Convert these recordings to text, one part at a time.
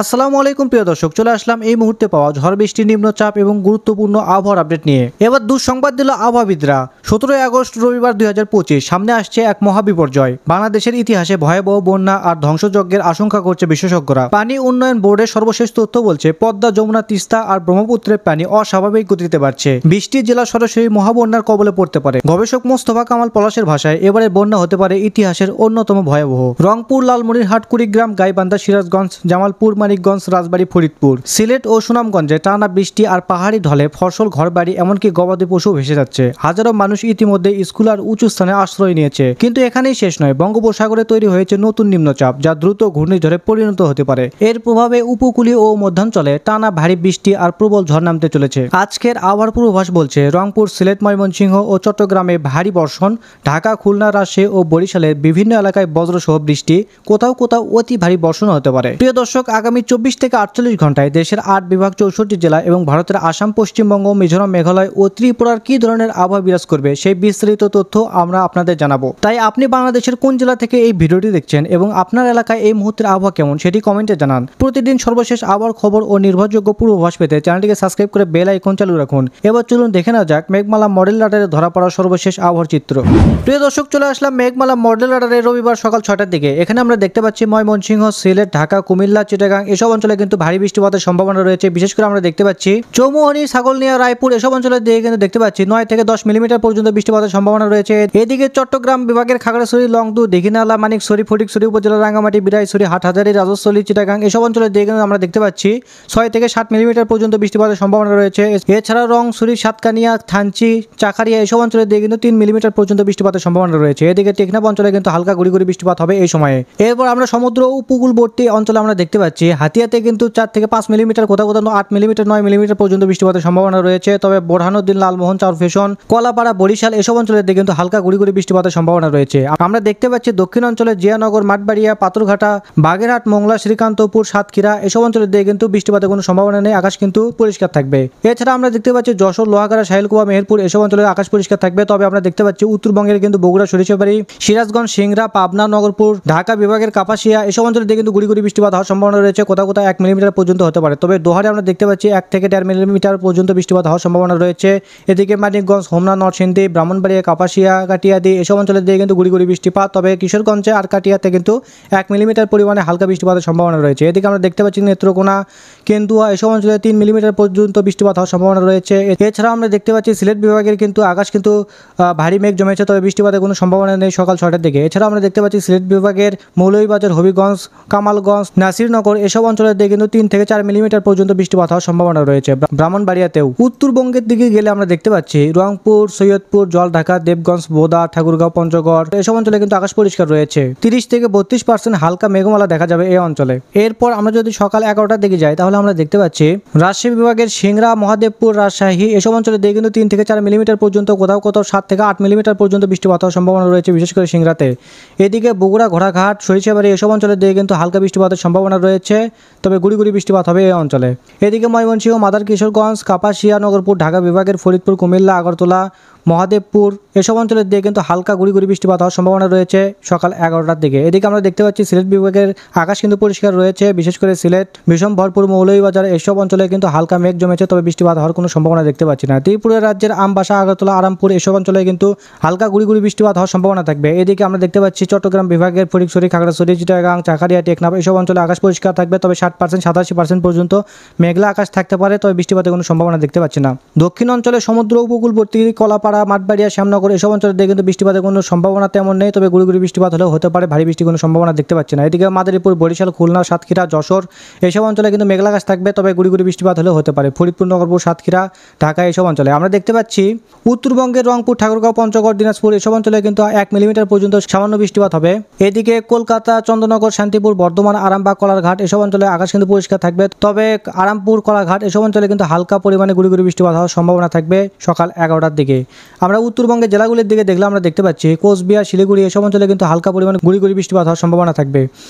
আসসালামু আলাইকুম প্রিয় দর্শক, চলে আসলাম এই মুহূর্তে পাওয়া ঝড় বৃষ্টি, নিম্নচাপ এবং গুরুত্বপূর্ণ আবহাওয়ার আপডেট নিয়ে। এবার দুঃসংবাদ দিল আবহাওয়াবিদরা। 17 আগস্ট রবিবার 2025 সামনে আসছে এক মহাবিপর্যয়। বাংলাদেশের ইতিহাসে ভয়াবহ বন্যা আর ধ্বংসযজ্ঞের আশঙ্কা করছে বিশেষজ্ঞরা। পানি উন্নয়ন বোর্ডের সর্বশেষ তথ্য বলছে, পদ্মা, যমুনা, তিস্তা আর ব্রহ্মপুত্রের পানি অস্বাভাবিক গতিতে বাড়ছে। 20টি জেলা সরাসরি মহাবন্যার কবলে পড়তে পারে। গবেষক মোস্তফা কামাল পলাশের ভাষায়, এবারে বন্যা হতে পারে ইতিহাসের অন্যতম ভয়াবহ। রংপুর, লালমনিরহাট, কুড়িগ্রাম, গাইবান্ধা, সিরাজগঞ্জ, জামালপুর, মানিকগঞ্জ, রাজবাড়ী, ফরিদপুর, সিলেট ও সুনামগঞ্জে টানা বৃষ্টি আর পাহাড়ি ঢলে ফসল, ঘরবাড়ি, এমনকি গবাদি পশু ভেসে যাচ্ছে। হাজারো মানুষ ইতিমধ্যে স্কুল আর উঁচু স্থানে আশ্রয় নিয়েছে। কিন্তু এখানেই শেষ নয়। বঙ্গোপসাগরে তৈরি হয়েছে নতুন নিম্নচাপ, যা দ্রুত ঘূর্ণিঝড়ে পরিণত হতে পারে। এর প্রভাবে উপকূলীয় ও মধ্যাঞ্চলে টানা ভারী বৃষ্টি আর প্রবল ঝড় নামতে চলেছে। আজকের আবহাওয়ার পূর্বাভাস বলছে, রংপুর, সিলেট, ময়মনসিংহ ও চট্টগ্রামে ভারী বর্ষণ, ঢাকা, খুলনা, রাজশাহী ও বরিশালের বিভিন্ন এলাকায় বজ্রসহ বৃষ্টি, কোথাও কোথাও অতি ভারী বর্ষণ হতে পারে। প্রিয় দর্শক, আগামী 24 থেকে 48 ঘন্টায় দেশের 8 বিভাগ, 64 জেলা এবং ভারতের আসাম, পশ্চিমবঙ্গ, মিজোরাম, মেঘালয় ও ত্রিপুরার কি ধরনের আবহাওয়া বিরাজ করবে সেই বিস্তারিত তথ্য আমরা আপনাদের জানাবো। তাই আপনি বাংলাদেশের কোন জেলা থেকে এই ভিডিওটি দেখছেন এবং আপনার এলাকায় এই মুহূর্তের আবহাওয়া কেমন সেটি কমেন্টে জানান। প্রতিদিন সর্বশেষ আবহাওয়ার খবর ও নির্ভরযোগ্য পূর্বাভাস পেতে চ্যানেলটিকে সাবস্ক্রাইব করে বেল আইকন চালু রাখুন। এবার চলুন দেখে নেওয়া যাক মেঘমালা মডেল রাডারে ধরা পড়া সর্বশেষ আবহাওয়ার চিত্র। প্রিয় দর্শক, চলে আসলাম মেঘমালা মডেল রাডারে রবিবার সকাল 6টার দিকে। এখানে আমরা দেখতে পাচ্ছি ময়মনসিংহ, সিলেট, ঢাকা, কুমিল্লা, চিটাগাং এসব অঞ্চলে কিন্তু ভারী বৃষ্টিপাতের সম্ভাবনা রয়েছে। বিশেষ করে আমরা দেখতে পাচ্ছি চৌমুহনী, ছাগলনিয়া, রায়পুর এসব অঞ্চলের দিকে কিন্তু দেখতে পাচ্ছি 9 থেকে 10 মিলিমিটার পর্যন্ত বৃষ্টিপাতের সম্ভাবনা রয়েছে। এদিকে চট্টগ্রাম বিভাগের খাগড়াছড়ি, লংদু, দীঘিনালা, মানিকছড়ি, ফটিকছড়ি উপজেলা, রাঙ্গামাটি, বিলাইছড়ি, হাটহাজারী, রাজস্থলী, চিটাগাং এসব অঞ্চলের দিকে কিন্তু আমরা দেখতে পাচ্ছি 6 থেকে 7 মিলিমিটার পর্যন্ত বৃষ্টিপাতের সম্ভাবনা রয়েছে। এছাড়া রংছড়ি, সাতকানিয়া, থানচি, চাকারিয়া এসব অঞ্চলের দিকে কিন্তু 3 মিলিমিটার পর্যন্ত বৃষ্টিপাতের সম্ভাবনা রয়েছে। এদিকে টেকনাফ অঞ্চলে কিন্তু হালকা গুড়ি গুড়ি বৃষ্টিপাত হবে এই সময়ে। এরপর আমরা সমুদ্র উপকূলবর্তী অঞ্চলে আমরা দেখতে পাচ্ছি হাতিয়াতে কিন্তু 4 থেকে 5 মিলিমিটার, কোথাও কোথাও 8 মিলিমিটার, 9 মিলিমিটার পর্যন্ত বৃষ্টিপাতের সম্ভাবনা রয়েছে। তবে বোরহানুদ্দিন, লালমোহন, চারফেশন, কলাপাড়া, বরিশাল এসব অঞ্চলের দিকে কিন্তু হালকা গুড়ি গুড়ি বৃষ্টিপাতের সম্ভাবনা রয়েছে। আমরা দেখতে পাচ্ছি দক্ষিণ অঞ্চলে জিয়ানগর, মাঠবাড়িয়া, পাথরঘাটা, বাগেরহাট, মোংলা, শ্রীকান্তপুর, সাতক্ষীরা এসব অঞ্চলের দিকে কিন্তু বৃষ্টিপাতের কোনো সম্ভাবনা নেই। আকাশ কিন্তু পরিষ্কার থাকবে। এছাড়া আমরা দেখতে পাচ্ছি যশোর, লোহাগাড়া, সাহেলকুয়া, মেহেরপুর এসব অঞ্চলের আকাশ পরিষ্কার থাকবে। তবে আমরা দেখতে পাচ্ছি উত্তরবঙ্গের কিন্তু বগুড়া, সরিষাবাড়ি, সিরাজগঞ্জ, সিংড়া, পাবনা, নগরপুর, ঢাকা বিভাগের কাপাসিয়া এসব অঞ্চলের দিকে কিন্তু গুড়ি গুড়ি বৃষ্টিপাত হওয়ার সম্ভাবনা রয়েছে। কোথাও কোথাও 1 মিলিমিটার পর্যন্ত হতে পারে। তবে দোহারে আমরা দেখতে পাচ্ছি 1 থেকে 1.5 মিলিমিটার পর্যন্ত বৃষ্টিপাত হওয়ার সম্ভাবনা রয়েছে। এদিকে মানিকগঞ্জ, হোমনা, নরসিংদী, ব্রাহ্মণবাড়িয়া, কাপাসিয়া, কাটিয়াদি এসব অঞ্চলের দিকে কিন্তু গুড়ি গুড়ি বৃষ্টিপাত। তবে কিশোরগঞ্জে আর কাটিয়াতে কিন্তু 1 মিলিমিটার পরিমাণে হালকা বৃষ্টিপাতের সম্ভাবনা রয়েছে। এদিকে আমরা দেখতে পাচ্ছি নেত্রকোনা, কেন্দুয়া এসব অঞ্চলে 3 মিলিমিটার পর্যন্ত বৃষ্টিপাত হওয়ার সম্ভাবনা রয়েছে। এছাড়াও আমরা দেখতে পাচ্ছি সিলেট বিভাগের কিন্তু আকাশ কিন্তু ভারী মেঘ জমেছে। তবে বৃষ্টিপাতের কোনো সম্ভাবনা নেই সকাল 6টার দিকে। এছাড়াও আমরা দেখতে পাচ্ছি সিলেট বিভাগের মৌলভীবাজার, হবিগঞ্জ, কামালগঞ্জ, নাসিরনগর এসব অঞ্চলের দিকে কিন্তু 3 থেকে 4 মিলিমিটার পর্যন্ত বৃষ্টিপাত হওয়ার সম্ভাবনা রয়েছে। ব্রাহ্মণবাড়িয়াতেও। উত্তরবঙ্গের দিকে গেলে আমরা দেখতে পাচ্ছি রংপুর, সৈয়দপুর, জলঢাকা, দেবগঞ্জ, বোদা, ঠাকুরগাঁও, পঞ্চগড় এসব অঞ্চলে কিন্তু আকাশ পরিষ্কার রয়েছে। 30 থেকে 32% হালকা মেঘমালা দেখা যাবে এই অঞ্চলে। এরপর আমরা যদি সকাল 11টার দিকে যাই তাহলে আমরা দেখতে পাচ্ছি রাজশাহী বিভাগের সিংড়া, মহাদেবপুর, রাজশাহী এসব অঞ্চলে দিকে কিন্তু 3 থেকে 4 মিলিমিটার পর্যন্ত, কোথাও কোথাও 7 থেকে 8 মিলিমিটার পর্যন্ত বৃষ্টিপাত হওয়ার সম্ভাবনা রয়েছে, বিশেষ করে সিংড়াতে। এদিকে বগুড়া, ঘোড়াঘাট, সরিষাবাড়ি এসব অঞ্চলের দিকে কিন্তু হালকা বৃষ্টিপাতের সম্ভাবনা রয়েছে। তবে গুড়ি গুড়ি বৃষ্টিপাত হবে এই অঞ্চলে। এদিকে ময়মনসিংহ, মাদার, কিশোরগঞ্জ, কাপাসিয়া, নগরপুর, ঢাকা বিভাগের ফরিদপুর, কুমিল্লা, আগরতলা, মহাদেবপুর এসব অঞ্চলের দিকে কিন্তু হালকা গুড়ি গুড়ি বৃষ্টিপাত হওয়ার সম্ভাবনা রয়েছে সকাল 11টার দিকে। এদিকে আমরা দেখতে পাচ্ছি সিলেট বিভাগের আকাশ কিন্তু পরিষ্কার রয়েছে, বিশেষ করে সিলেট, বিষম, ভরপুর, মৌলভীবাজার এসব অঞ্চলে কিন্তু হালকা মেঘ জমেছে। তবে বৃষ্টিপাত হওয়ার কোনো সম্ভাবনা দেখতে পাচ্ছি না। ত্রিপুরা রাজ্যের আমবাসা, আগরতলা, আরামপুর এসব অঞ্চলে কিন্তু হালকা গুড়ি গুড়ি বৃষ্টিপাত হওয়ার সম্ভাবনা থাকবে। এদিকে আমরা দেখতে পাচ্ছি চট্টগ্রাম বিভাগের ফটিকছড়ি, খাগড়াছড়ি, চিটাগাং, চাকারিয়া, টেকনাফ এসব অঞ্চলে আকাশ পরিষ্কার থাকবে। তবে 60%, 87% পর্যন্ত মেঘলা আকাশ থাকতে পারে। তবে বৃষ্টিপাতের কোনো সম্ভাবনা দেখতে পাচ্ছি না। দক্ষিণ অঞ্চলে সমুদ্র উপকূলবর্তী কলাপাড়া, মাঠবাড়িয়া, শ্যামনগর এসব অঞ্চলে দিকে কিন্তু বৃষ্টিপাতের কোনো সম্ভাবনা তেমন নেই। তবে গুড়ি গুড়ি বৃষ্টিপাত হলেও হতে পারে, ভারী বৃষ্টির কোনো সম্ভাবনা দেখতে পাচ্ছি না। এদিকে মাদারীপুর, বরিশাল, খুলনা, সাতক্ষীরা, যশোর এসব অঞ্চলে কিন্তু মেঘলা আকাশ থাকবে। তবে গুড়ি গুড়ি বৃষ্টিপাত হলেও হতে পারে ফরিদপুর, নগরপুর, সাতক্ষীরা, ঢাকা এসব অঞ্চলে। আমরা দেখতে পাচ্ছি উত্তরবঙ্গের রংপুর, ঠাকুরগাঁও, পঞ্চগড়, দিনাজপুর এসব অঞ্চলে কিন্তু 1 মিলিমিটার পর্যন্ত সামান্য বৃষ্টিপাত হবে। এদিকে কলকাতা, চন্দ্রনগর, শান্তিপুর, বর্ধমান, আরামবাগ, কলারঘাট এসব অঞ্চলে আকাশ কিন্তু পরিষ্কার থাকবে। তবে আরামপুর, কলারঘাট এসব অঞ্চলে কিন্তু হালকা পরিমাণে গুড়ি গুড়ি বৃষ্টিপাত হওয়ার সম্ভাবনা থাকবে সকাল 11টার দিকে। আমরা উত্তরবঙ্গের জেলাগুলির দিকে দেখলে আমরা দেখতে পাচ্ছি কোচবিহার, শিলিগুড়ি এসব অঞ্চলে কিন্তু হালকা পরিমাণে গুড়ি গুড়ি বৃষ্টিপাত হওয়ার সম্ভাবনা থাকবে।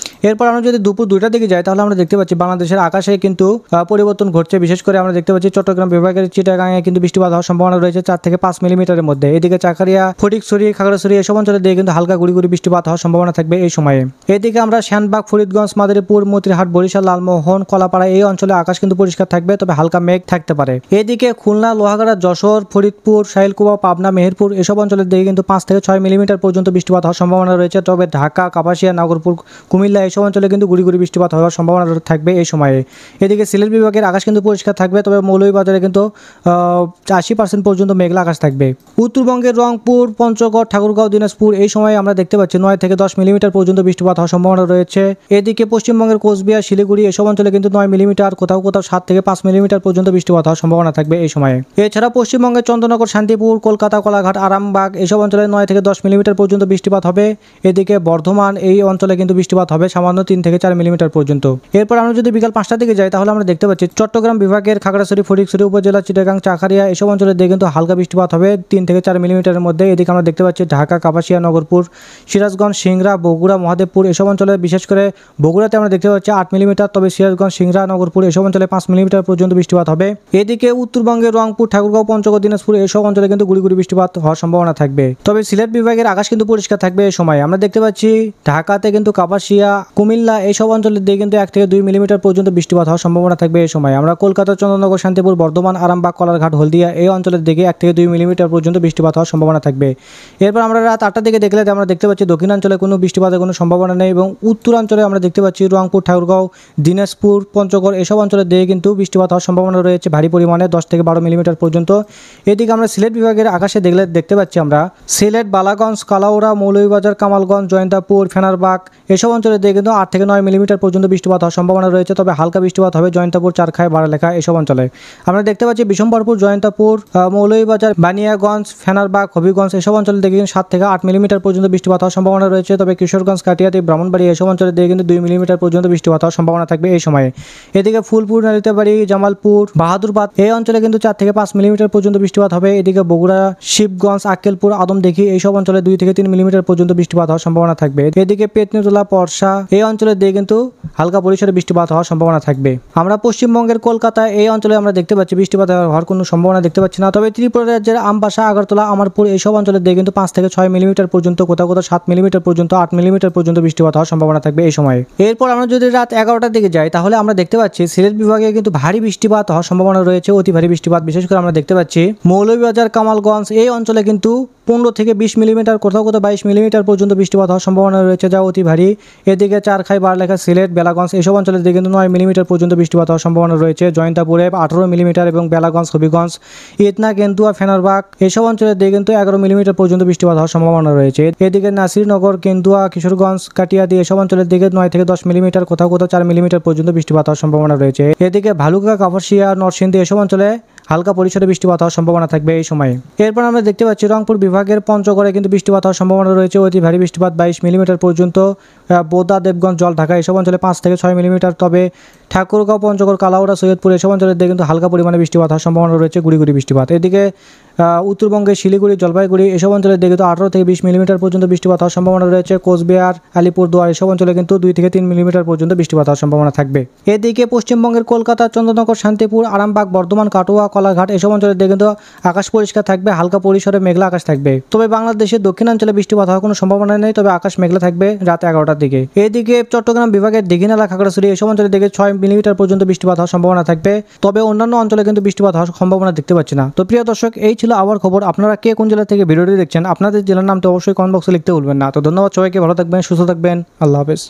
এরপর আমরা যদি দুপুর 2টার দিকে যাই তাহলে আমরা দেখতে পাচ্ছি বাংলাদেশের আকাশে কিন্তু পরিবর্তন ঘটছে। বিশেষ করে আমরা দেখতে পাচ্ছি চট্টগ্রাম বিভাগের চিটাগাঙে কিন্তু বৃষ্টিপাত হওয়ার সম্ভাবনা রয়েছে 4 থেকে 5 মিলিমিটারের মধ্যে। এদিকে চাকারিয়া, ফটিকছড়ি, খাগড়াছড়ি এসব অঞ্চলে দিয়ে কিন্তু হালকা গুড়ি গুড়ি বৃষ্টিপাত হওয়ার সম্ভাবনা থাকবে এই সময়ে। এদিকে আমরা শ্যানবাগ, ফরিদগঞ্জ, মাদারীপুর, মতিরহাট, বরিশাল, লালমোহন, কলাপাড়া এই অঞ্চলে আকাশ কিন্তু পরিষ্কার থাকবে, তবে হালকা মেঘ থাকতে পারে। এদিকে খুলনা, লোহাগাড়া, যশোর, ফরিদপুর, শাইলকুপা, পাবনা, মেহেরপুর এসব অঞ্চলের দিকে কিন্তু 5 থেকে 6 মিলিমিটার পর্যন্ত বৃষ্টিপাত হওয়ার সম্ভাবনা রয়েছে। তবে ঢাকা, কাপাসিয়া, নাগরপুর, কুমিল্লা এসব অঞ্চলে কিন্তু গুড়ি গুড়ি বৃষ্টিপাত হওয়ার সম্ভাবনা থাকবে এই সময়ে। এদিকে সিলেট বিভাগের আকাশ কিন্তু পরিষ্কার থাকবে, তবে মৌলভীবাজারে কিন্তু 80% পর্যন্ত মেঘলা আকাশ থাকবে। উত্তরবঙ্গের রংপুর, পঞ্চগড়, ঠাকুরগাঁও, দিনাজপুর এই সময়ে আমরা দেখতে পাচ্ছি 9 থেকে 10 মিলিমিটার পর্যন্ত বৃষ্টিপাত হওয়ার সম্ভাবনা রয়েছে। এদিকে পশ্চিমবঙ্গের কোচবিহার, শিলিগুড়ি এসব অঞ্চলে কিন্তু 9 মিলিমিটার, কোথাও কোথাও 7 থেকে 5 মিলিমিটার পর্যন্ত বৃষ্টিপাত হওয়ার সম্ভাবনা থাকবে এই সময়ে। এছাড়া পশ্চিমবঙ্গের চন্দ্রনগর, শান্তিপুর, কলকাতা, কোলাঘাট, আরামবাগ এসব অঞ্চলে 9 থেকে 10 মিলিমিটার পর্যন্ত বৃষ্টিপাত হবে। এদিকে বর্ধমান এই অঞ্চলে কিন্তু বৃষ্টিপাত হবে সামান্য 3 থেকে 4 মিলিমিটার পর্যন্ত। এরপর আমরা যদি বিকাল 5টার দিকে যাই তাহলে আমরা দেখতে পাচ্ছি চট্টগ্রাম বিভাগের খাগড়াছড়ি, ফটিকছড়ি উপজেলা, চিটাগাং, চাকারিয়া এসব অঞ্চলে দিয়ে কিন্তু হালকা বৃষ্টিপাত হবে 3 থেকে 4 মিলিমিটারের মধ্যে। এদিকে আমরা দেখতে পাচ্ছি ঢাকা, কাপাসিয়া, নগরপুর, সিরাজগঞ্জ, সিংড়া, বগুড়া, মহাদেবপুর এসব অঞ্চলে, বিশেষ করে বগুড়াতে আমরা দেখতে পাচ্ছি 8 মিলিমিটার, তবে সিরাজগঞ্জ, সিংড়া, নগরপুর এসব অঞ্চলে 5 মিলিমিটার পর্যন্ত বৃষ্টিপাত হবে। এদিকে উত্তরবঙ্গের রংপুর, ঠাকুরগাঁও, পঞ্চগড়, দিনাজপুর এসব অঞ্চলে কিন্তু গুড়ি গুড়ি বৃষ্টিপাত হওয়ার সম্ভাবনা থাকবে। তবে সিলেট বিভাগের আকাশ কিন্তু পরিষ্কার থাকবে এই সময়। আমরা দেখতে পাচ্ছি ঢাকাতে কিন্তু কাপাসিয়া, কুমিল্লা এইসব অঞ্চলের দিকে কিন্তু 1 থেকে 2 মিলিমিটার পর্যন্ত বৃষ্টিপাত হওয়ার সম্ভাবনা থাকবে এই সময়। আমরা কলকাতা, চন্দ্রনগর, শান্তিপুর, বর্ধমান, আরামবাগ, কলারঘাট, হলদিয়া এই অঞ্চলের দিকে 1 থেকে 2 মিলিমিটার পর্যন্ত বৃষ্টিপাত হওয়ার সম্ভাবনা থাকবে। এরপর আমরা রাত 8টার দিকে দেখলে আমরা দেখতে পাচ্ছি দক্ষিণাঞ্চলে কোনো বৃষ্টিপাতের কোনো সম্ভাবনা নেই এবং উত্তরাঞ্চলে আমরা দেখতে পাচ্ছি রংপুর, ঠাকুরগাঁও, দিনাজপুর, পঞ্চগড় এসব অঞ্চলের দিকে কিন্তু বৃষ্টিপাত হওয়ার সম্ভাবনা রয়েছে ভারী পরিমাণে 10 থেকে 12 মিলিমিটার পর্যন্ত। এদিকে আমরা সিলেট বিভাগের আকাশে দেখতে পাচ্ছি আমরা সিলেট, বালাগঞ্জ, কালাউড়া, মৌলভীবাজার, কামালগঞ্জ, জয়ন্তাপুর, ফেনারবাগ এসব অঞ্চলের দিকে কিন্তু 8 থেকে 9 মিলিমিটার পর্যন্ত বৃষ্টিপাত হওয়ার সম্ভাবনা রয়েছে, তবে হালকা বৃষ্টিপাত হবে জয়ন্তাপুর, চারখাই, বারালেখা এসব অঞ্চলে। আমরা দেখতে পাচ্ছি বিশম্বরপুর, জয়ন্তাপুর, মৌলভীবাজার, বানিয়াগঞ্জ, ফেনারবাগ, হবিগঞ্জ এসব অঞ্চলের দিকে 7 থেকে 8 মিলিমিটার পর্যন্ত বৃষ্টিপাত হওয়ার সম্ভাবনা রয়েছে, তবে কিশোরগঞ্জ, কাটিয়াদি, ব্রাহ্মণবাড়ি এসব অঞ্চলের দিকে কিন্তু 2 মিলিমিটার পর্যন্ত বৃষ্টিপাত হওয়ার সম্ভাবনা থাকবে এই সময়ে। এদিকে ফুলপুর, নালিতাবাড়ি, জামালপুর, বাহাদুরবাদ এই অঞ্চলে কিন্তু 4 থেকে 5 মিলিমিটার পর্যন্ত বৃষ্টিপাত হবে। এদিকে বগুড়া, শিবগঞ্জ, আক্কেলপুর, আদমদিঘি এইসব অঞ্চলে 2 থেকে 3 মিলিমিটার পর্যন্ত বৃষ্টিপাত হওয়ার সম্ভাবনা থাকবে। এদিকে পেতনিতলা, পরশা এই অঞ্চলের দিকে কিন্তু হালকা পরিসরে বৃষ্টিপাত হওয়ার সম্ভাবনা থাকবে। আমরা পশ্চিমবঙ্গের কলকাতা এই অঞ্চলে আমরা দেখতে পাচ্ছি বৃষ্টিপাত হওয়ার কোনো সম্ভাবনা দেখতে পাচ্ছি না, তবে ত্রিপুরা রাজ্যের আমবাসা, আগরতলা, আমারপুর এইসব অঞ্চলের দিকে কিন্তু 5 থেকে 6 মিলিমিটার পর্যন্ত, কোথাও কোথাও 7 মিলিমিটার পর্যন্ত, 8 মিলিমিটার পর্যন্ত বৃষ্টিপাত হওয়ার সম্ভাবনা থাকবে এই সময়ে। এরপর আমরা যদি রাত 11টার দিকে যাই তাহলে আমরা দেখতে পাচ্ছি সিলেট বিভাগে কিন্তু ভারী বৃষ্টিপাত হওয়ার সম্ভাবনা রয়েছে, অতি ভারী বৃষ্টিপাত। বিশেষ করে আমরা দেখতে পাচ্ছি মৌলভীবাজার, কামালগঞ্জ এই অঞ্চলে কিন্তু 15 থেকে 20 মিলিমিটার, কোথাও কোথাও 22 মিলিমিটার পর্যন্ত বৃষ্টিপাত হওয়ার সম্ভাবনা রয়েছে, যা অতি ভারী। এদিকে চারখাই, বারলেখা, সিলেট, বেলাগঞ্জ এসব অঞ্চলের দিকে কিন্তু 9 মিলিমিটার পর্যন্ত বৃষ্টিপাত হওয়ার সম্ভাবনা রয়েছে। জয়ন্তাপুরে 18 মিলিমিটার এবং বেলাগঞ্জ, হবিগঞ্জ, ইতনা, কেন্দুয়া, ফেনারবাগ এসব অঞ্চলের দিকে কিন্তু 11 মিলিমিটার পর্যন্ত বৃষ্টিপাত হওয়ার সম্ভাবনা রয়েছে। এদিকে নাসিরনগর, কেন্দুয়া, কিশোরগঞ্জ, কাটিয়াদি এসব অঞ্চলের দিকে 9 থেকে 10 মিলিমিটার, কোথাও কোথাও 4 মিলিমিটার পর্যন্ত বৃষ্টিপাত হওয়ার সম্ভাবনা রয়েছে। এদিকে ভালুকা, কাপাসিয়া, নরসিংদী এসব অঞ্চলে হালকা পরিসরে বৃষ্টিপাত হওয়ার সম্ভাবনা থাকবে এই সময়ে। এরপর আমরা দেখতে পাচ্ছি রংপুর বিভাগের পঞ্চগড়ে কিন্তু বৃষ্টিপাত হওয়ার সম্ভাবনা রয়েছে, অতি ভারী বৃষ্টিপাত 22 মিলিমিটার পর্যন্ত। বোদা, দেবগঞ্জ, জলঢাকা এসব অঞ্চলে 5 থেকে 6 মিলিমিটার, তবে ঠাকুরগাঁও, পঞ্চগড়, কালাউড়া, সৈয়দপুর এসব অঞ্চলের দিকে কিন্তু হালকা পরিমাণে বৃষ্টিপাত হওয়ার সম্ভাবনা রয়েছে, গুড়ি গুড়ি বৃষ্টিপাত। এদিকে উত্তরবঙ্গের শিলিগুড়ি, জলপাইগুড়ি এসব অঞ্চলের দিকে তো 18 থেকে 20 মিলিমিটার পর্যন্ত বৃষ্টিপাত হওয়ার সম্ভাবনা রয়েছে। কোচবিহার, আলিপুরদুয়ার এসব অঞ্চলে কিন্তু 2 থেকে 3 মিলিমিটার পর্যন্ত বৃষ্টিপাত হওয়ার সম্ভাবনা থাকবে। এদিকে পশ্চিমবঙ্গের কলকাতা, চন্দ্রনগর, শান্তিপুর, আরামবাগ, বর্ধমান, কাটোয়া, কলাঘাট এসব অঞ্চলের দিকে কিন্তু আকাশ পরিষ্কার থাকবে, হালকা পরিসরে মেঘলা আকাশ থাকবে। তবে বাংলাদেশের দক্ষিণাঞ্চলে বৃষ্টিপাত হওয়ার কোনো সম্ভাবনা নেই, তবে আকাশ মেঘলা থাকবে রাত 11টার দিকে। এদিকে চট্টগ্রাম বিভাগের দিঘিনালা, খাগড়াছড়ি এসব অঞ্চলের দিকে 6 মিলিমিটার পর্যন্ত বৃষ্টিপাত হওয়ার সম্ভাবনা থাকবে, তবে অন্যান্য অঞ্চলে কিন্তু বৃষ্টিপাত হওয়ার সম্ভাবনা দেখতে পাচ্ছি না। তো প্রিয় দর্শক, এই ছিল আবার খবর। আপনারা কে কোন জেলা থেকে ভিডিওটি দেখছেন, আপনাদের জেলার নামটা অবশ্যই কমেন্ট বক্সে লিখতে ভুলবেন না। তো ধন্যবাদ সবাইকে, ভালো থাকবেন, সুস্থ থাকবেন, আল্লাহ হাফেজ।